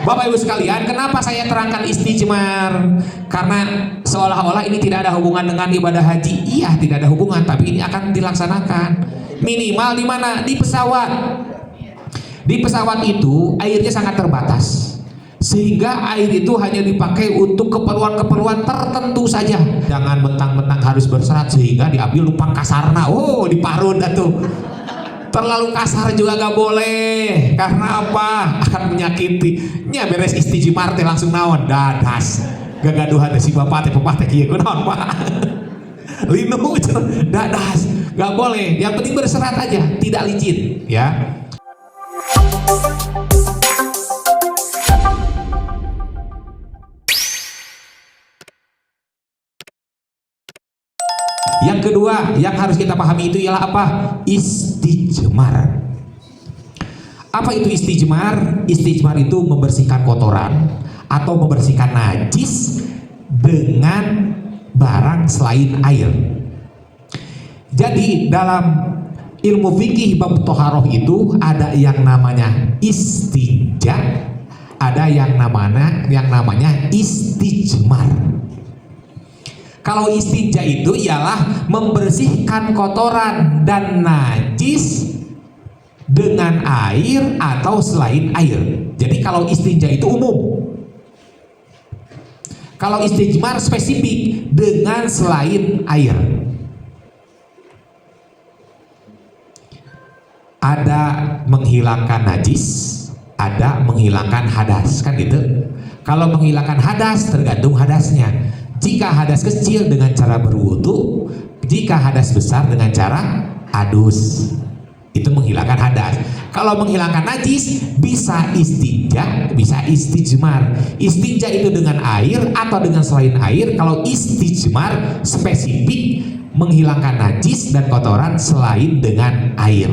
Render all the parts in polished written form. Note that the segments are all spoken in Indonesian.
Bapak Ibu sekalian, kenapa saya terangkan istijmar? Karena seolah-olah ini tidak ada hubungan dengan ibadah haji. Iya, tidak ada hubungan, tapi ini akan dilaksanakan. Minimal di mana? Di pesawat. Di pesawat itu airnya sangat terbatas, sehingga air itu hanya dipakai untuk keperluan-keperluan tertentu saja. Jangan mentang-mentang harus berserat sehingga diambil numpang kasarna. Oh, diparun atuh. Terlalu kasar juga gak boleh. Karena apa? Akan menyakiti. Nya beres istijmar teh langsung naon? Dadas. Gagaduhan teh si bapak teh pepah teh kieu naon Pak? Linu dadas. Gak boleh. Yang penting berserat aja, tidak licin, ya. Yang kedua yang harus kita pahami itu ialah apa? Istijmar. Apa itu istijmar? Istijmar itu membersihkan kotoran atau membersihkan najis dengan barang selain air. Jadi dalam ilmu fikih bab toharoh itu ada yang namanya istinja, ada yang namanya istijmar. Kalau istinja itu ialah membersihkan kotoran dan najis dengan air atau selain air. Jadi kalau istinja itu umum. Kalau istijmar spesifik dengan selain air. Ada menghilangkan najis, ada menghilangkan hadas, kan gitu. Kalau menghilangkan hadas tergantung hadasnya. Jika hadas kecil dengan cara berwudu, jika hadas besar dengan cara adus, itu menghilangkan hadas. Kalau menghilangkan najis bisa istinja, bisa istijmar. Istinja itu dengan air atau dengan selain air. Kalau istijmar spesifik menghilangkan najis dan kotoran selain dengan air.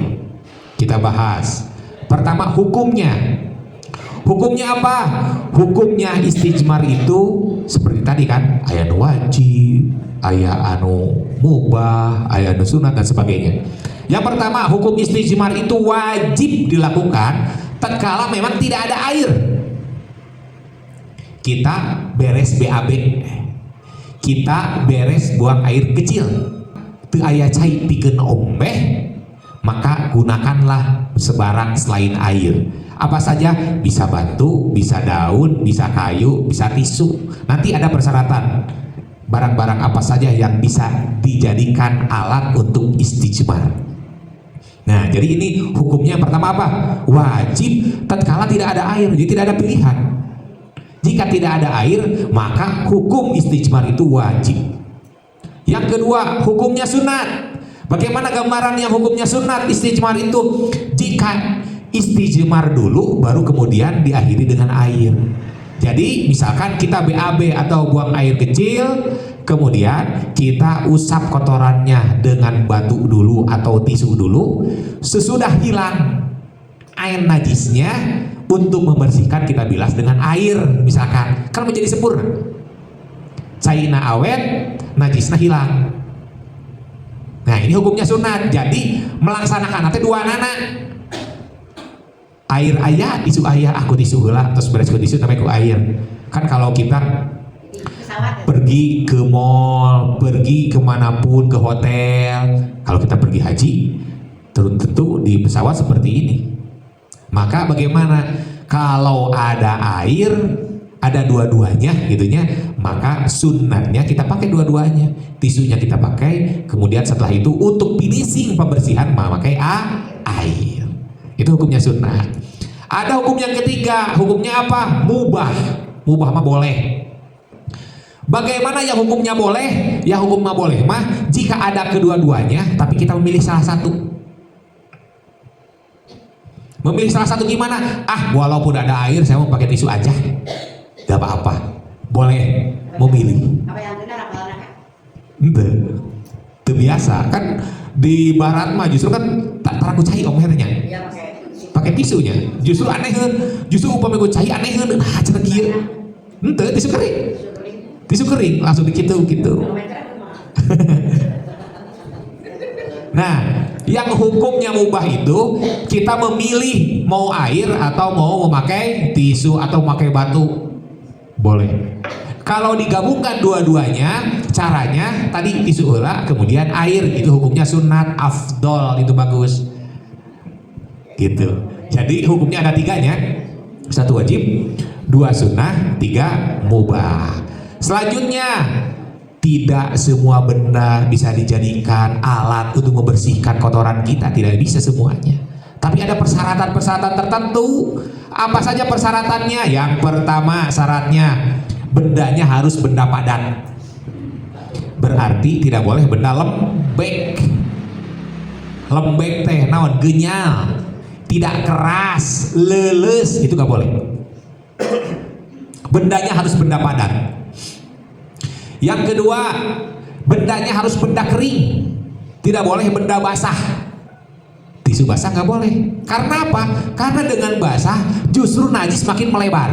Kita bahas. Pertama, hukumnya. Hukumnya apa? Hukumnya istijmar itu seperti tadi kan, aya anu wajib, aya anu mubah, aya anu sunat dan sebagainya. Yang pertama, hukum istijmar itu wajib dilakukan tatkala memang tidak ada air. Kita beres BAB, kita beres buang air kecil, teu aya cai pikeun ombeh, maka gunakanlah sebarang selain air. Apa saja? Bisa batu, bisa daun, bisa kayu, bisa tisu. Nanti ada persyaratan. Barang-barang apa saja yang bisa dijadikan alat untuk istijmar. Nah, jadi ini hukumnya pertama apa? Wajib tatkala tidak ada air, jadi tidak ada pilihan. Jika tidak ada air, maka hukum istijmar itu wajib. Yang kedua, hukumnya sunat. Bagaimana gambaran yang hukumnya sunat istijmar itu? Jika istijmar dulu baru kemudian diakhiri dengan air. Jadi misalkan kita BAB atau buang air kecil, kemudian kita usap kotorannya dengan batu dulu atau tisu dulu. Sesudah hilang air najisnya, untuk membersihkan kita bilas dengan air, misalkan kan menjadi sempurna. Caina awet, najisnya hilang. Nah, ini hukumnya sunat. Jadi melaksanakan nanti dua anak. Air ayah, tisu ayah, aku tisu heula, terus beres ku tisu sampai ku air. Kan kalau kita pergi ke mall, pergi kemanapun, ke hotel, kalau kita pergi haji, tentu di pesawat seperti ini. Maka bagaimana kalau ada air, ada dua-duanya gitunya, maka sunnahnya kita pakai dua-duanya. Tisunya kita pakai, kemudian setelah itu untuk finishing pembersihan memakai air. Itu hukumnya sunnah. Ada hukum yang ketiga, hukumnya apa? Mubah. Mubah mah boleh. Bagaimana yang hukumnya boleh? Yang hukumnya boleh mah jika ada kedua-duanya, tapi kita memilih salah satu. Memilih salah satu gimana? Walaupun ada air, saya mau pakai tisu aja. Gak apa-apa. Boleh memilih. Apa yang benar apa itu biasa kan di barat mah justru kan tak taraku cai omhernya. Iya, pakai tisunya. Justru aneh kan. Justru upama gue cai aneh kan. Cenah kieu. Henteu tisu kering. Tisu kering langsung dikitu gitu. Nah, Yang hukumnya mubah itu kita memilih mau air atau mau memakai tisu atau memakai batu, boleh. Kalau digabungkan dua-duanya, caranya tadi tisu heula kemudian air, itu hukumnya sunat, afdol, itu bagus gitu. Jadi hukumnya ada tiganya, 1 wajib, 2 sunnah, 3 mubah. Selanjutnya, tidak semua benda bisa dijadikan alat untuk membersihkan kotoran kita, tidak bisa semuanya. Tapi ada persyaratan-persyaratan tertentu. Apa saja persyaratannya? Yang pertama syaratnya, bendanya harus benda padat. Berarti tidak boleh benda lembek. Lembek teh naon, genyal, tidak keras, leles, itu gak boleh. Bendanya harus benda padat. Yang kedua, bendanya harus benda kering, tidak boleh benda basah. Tisu basah nggak boleh. Karena apa? Karena dengan basah justru najis makin melebar.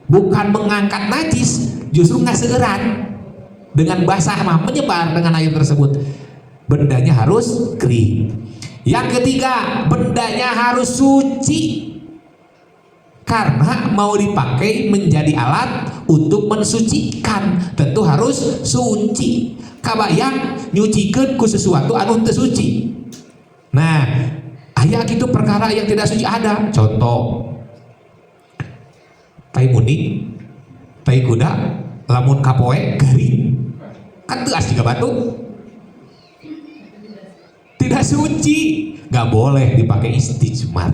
Bukan mengangkat najis, justru ngaseuran. Dengan basah mah menyebar dengan air tersebut. Bendanya harus kering. Yang ketiga, bendanya harus suci. Karena mau dipakai menjadi alat untuk mensucikan, tentu harus suci. Kabayang nyucikeun ku sesuatu anu teu suci. Nah, aya gitu perkara yang tidak suci ada. Contoh, tai muni, tai kuda, lamun kapoe garing, kan teu as juga batu. Tidak suci, gak boleh dipakai istijmar.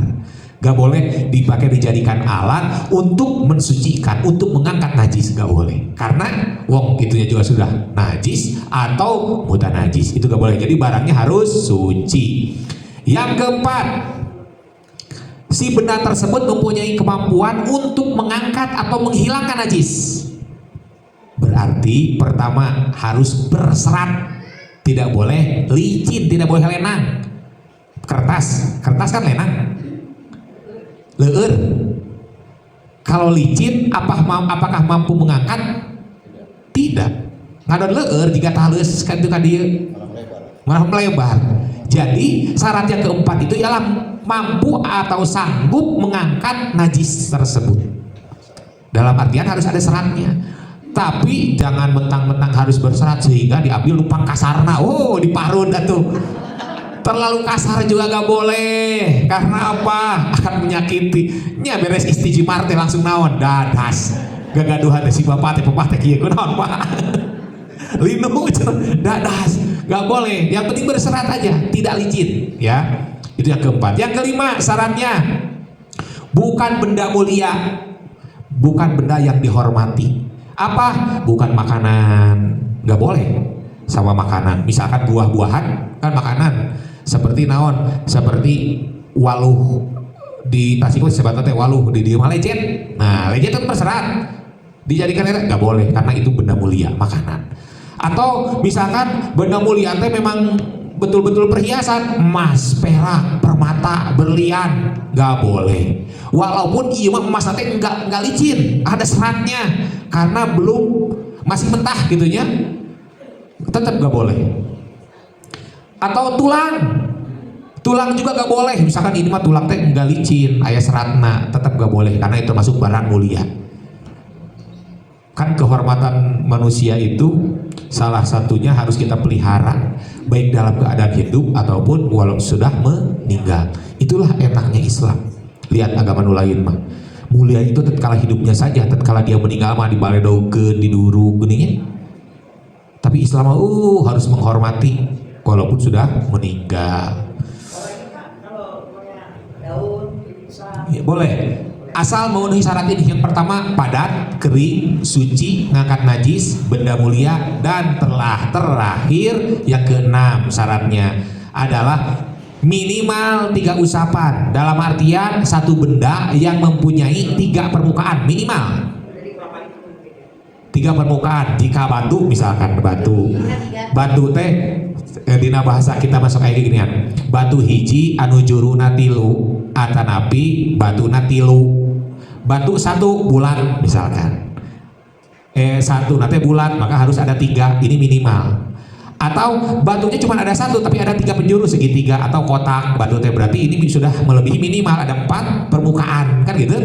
Gak boleh dipakai dijadikan alat untuk mensucikan, untuk mengangkat najis, gak boleh. Karena wong itunya juga sudah najis atau mutan najis, itu gak boleh. Jadi barangnya harus suci. Yang keempat, si benda tersebut mempunyai kemampuan untuk mengangkat atau menghilangkan najis. Berarti pertama harus berserat, tidak boleh licin, tidak boleh lenang. Kertas kan lenang. Leur, kalau licin apakah mampu mengangkat? Tidak. Ngadon leur jika talus kan itu kan dia malah melebar. Jadi syarat yang keempat itu ialah mampu atau sanggup mengangkat najis tersebut. Dalam artian harus ada seratnya. Tapi jangan mentang-mentang harus berserat sehingga diambil lupa kasarna. Oh, diparun atuh. Terlalu kasar juga gak boleh. Karena apa? Akan menyakiti. Nya beres istijmar teh langsung naon? Dadas. Gagaduhan si bapak teh pepah teh kieu kunaon Pak? Linu dadas. Gak boleh. Yang penting berserat aja, tidak licin, ya. Itu yang keempat. Yang kelima syaratnya, bukan benda mulia, bukan benda yang dihormati. Apa? Bukan makanan. Gak boleh sama makanan. Misalkan buah-buahan kan makanan. Seperti naon, seperti waluh di Tasikmalaya sebatnya teh waluh, di dieu mah lecet. Nah, lecet itu berserat. Dijadikan nggak boleh karena itu benda mulia, makanan. Atau misalkan benda mulia teh memang betul-betul perhiasan, emas, perak, permata, berlian, nggak boleh. Walaupun iya mah emas teh nggak licin, ada seratnya karena belum masih mentah gitunya, tetap nggak boleh. Atau tulang juga gak boleh. Misalkan ini mah tulang teh enggak licin, aya seratna, tetap gak boleh karena itu termasuk barang mulia. Kan kehormatan manusia itu salah satunya harus kita pelihara, baik dalam keadaan hidup ataupun walau sudah meninggal. Itulah enaknya Islam. Lihat agama nu lain mah mulia itu tatkala hidupnya saja, tatkala dia meninggal mah dibaledogkeun, diduruk geuning. Tapi Islam harus menghormati walaupun sudah meninggal. Ya, boleh. Asal memenuhi syarat ini. Yang pertama padat, kering, suci, ngangkat najis, benda mulia, dan terakhir yang keenam syaratnya adalah minimal 3 usapan. Dalam artian satu benda yang mempunyai 3 permukaan minimal. 3 permukaan. Jika batu misalkan batu teh dina bahasa kita masuk kayak ginian, batu hiji anu juruna tilu atanapi batu natilu. Batu 1 bulat misalkan, 1 nate bulat, maka harus ada 3, ini minimal. Atau batunya cuma ada satu tapi ada 3 penjuru segitiga atau kotak batu teh, berarti ini sudah melebihi minimal ada 4 permukaan kan gitu.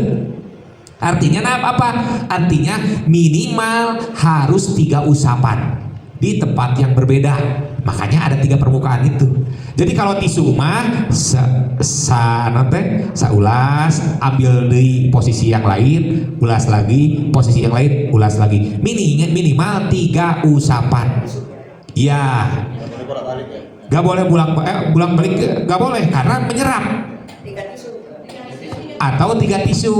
Artinya apa? Artinya minimal harus 3 usapan di tempat yang berbeda, makanya ada 3 permukaan itu. Jadi kalau tisu mah saulas ambil di posisi yang lain, ulas lagi posisi yang lain, ulas lagi, minimal 3 usapan. Ya, gak boleh bulang balik, gak boleh karena menyerap. Atau 3 tisu,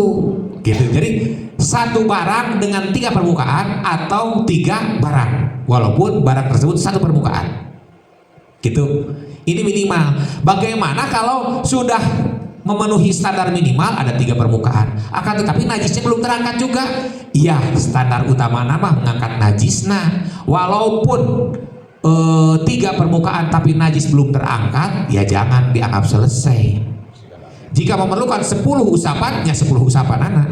gitu. Jadi 1 barang dengan 3 permukaan atau 3 barang, walaupun barang tersebut 1 permukaan, gitu. Ini minimal. Bagaimana kalau sudah memenuhi standar minimal ada 3 permukaan, akan tetapi najisnya belum terangkat juga? Iya, standar utama nama mengangkat najis. Nah, walaupun 3 permukaan tapi najis belum terangkat, ya jangan dianggap selesai. Jika memerlukan 10 usapan, ya 10 usapan anak.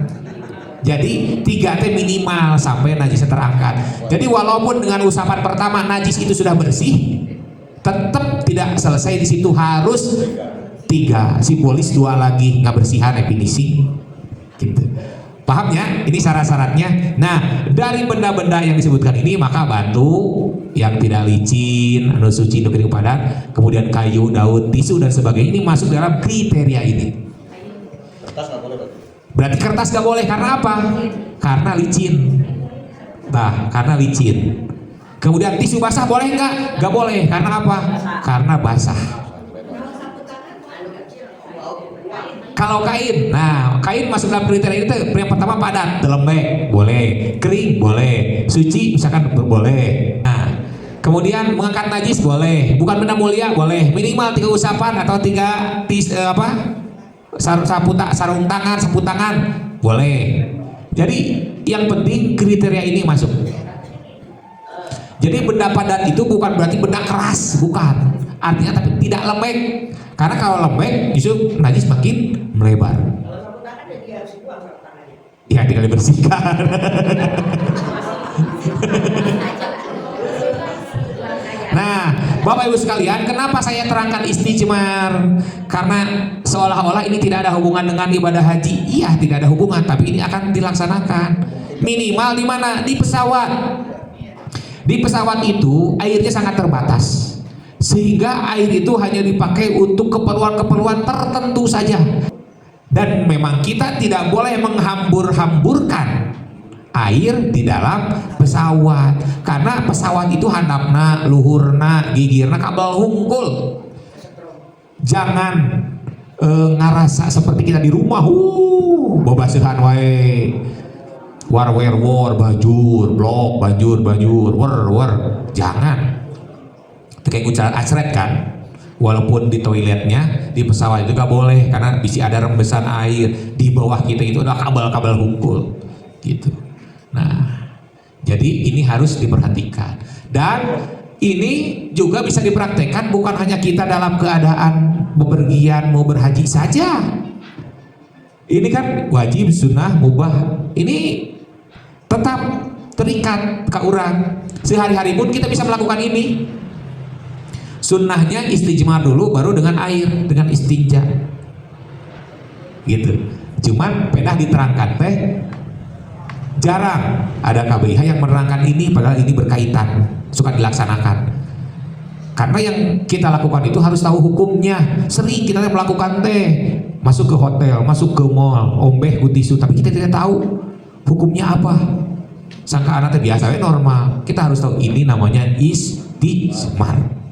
Jadi 3 T minimal sampai najisnya terangkat. Jadi walaupun dengan usapan pertama najis itu sudah bersih, tetap tidak selesai di situ, harus 3, simbolis 2 lagi nggak bersihan definisi. Gitu. Paham ya? Ini syarat-syaratnya. Nah, dari benda-benda yang disebutkan ini, maka batu yang tidak licin, anu suci, kering padat, kemudian kayu, daun, tisu dan sebagainya, ini masuk dalam kriteria ini. Kertas nggak boleh, berarti kertas nggak boleh karena apa? Karena licin. Nah, karena licin. Kemudian tisu basah boleh nggak? Nggak boleh karena apa? Karena basah. Kalau kain, nah kain masuk dalam kriteria itu. Yang pertama padat, lembek, boleh. Kering, boleh. Suci, misalkan boleh. Nah, kemudian mengangkat najis, boleh. Bukan benda mulia, boleh. Minimal 3 usapan atau 3 sarung tangan, sapu tangan, boleh. Jadi yang penting kriteria ini masuk. Jadi benda padat itu bukan berarti benda keras, bukan. Artinya tapi tidak lembek. Karena kalau lembek justru najis makin melebar. Kalau sapu tangan dia harus dibuang sapu tangannya. Ya tidak dibersihkan. Nah, Bapak Ibu sekalian, kenapa saya terangkan istijmar? Karena seolah-olah ini tidak ada hubungan dengan ibadah haji. Iya, tidak ada hubungan, tapi ini akan dilaksanakan. Minimal di mana? Di pesawat. Di pesawat itu airnya sangat terbatas, sehingga air itu hanya dipakai untuk keperluan-keperluan tertentu saja. Dan memang kita tidak boleh menghambur-hamburkan air di dalam pesawat, karena pesawat itu handapna, luhurna, gigirna kabel hungkul. Jangan ngerasa seperti kita di rumah, babasihan wae, war bajur, blok bajur, war, jangan. Itu kayak ucapan asret kan, walaupun di toiletnya di pesawat itu gak boleh karena bisa ada rembesan air. Di bawah kita itu ada kabel-kabel hungkul gitu. Nah, jadi ini harus diperhatikan. Dan ini juga bisa dipraktekkan bukan hanya kita dalam keadaan bepergian mau berhaji saja. Ini kan wajib, sunnah, mubah, ini tetap terikat ke orang. Sehari-hari pun kita bisa melakukan ini. Sunnahnya istijmar dulu, baru dengan air, dengan istinja gitu. Cuman pedah diterangkan teh jarang ada KBIH yang menerangkan ini, padahal ini berkaitan, suka dilaksanakan. Karena yang kita lakukan itu harus tahu hukumnya. Sering kita melakukan teh, masuk ke hotel, masuk ke mall, ombeh ku tisu, tapi kita tidak tahu hukumnya apa. Sangka anak teh biasa normal. Kita harus tahu ini namanya istijmar.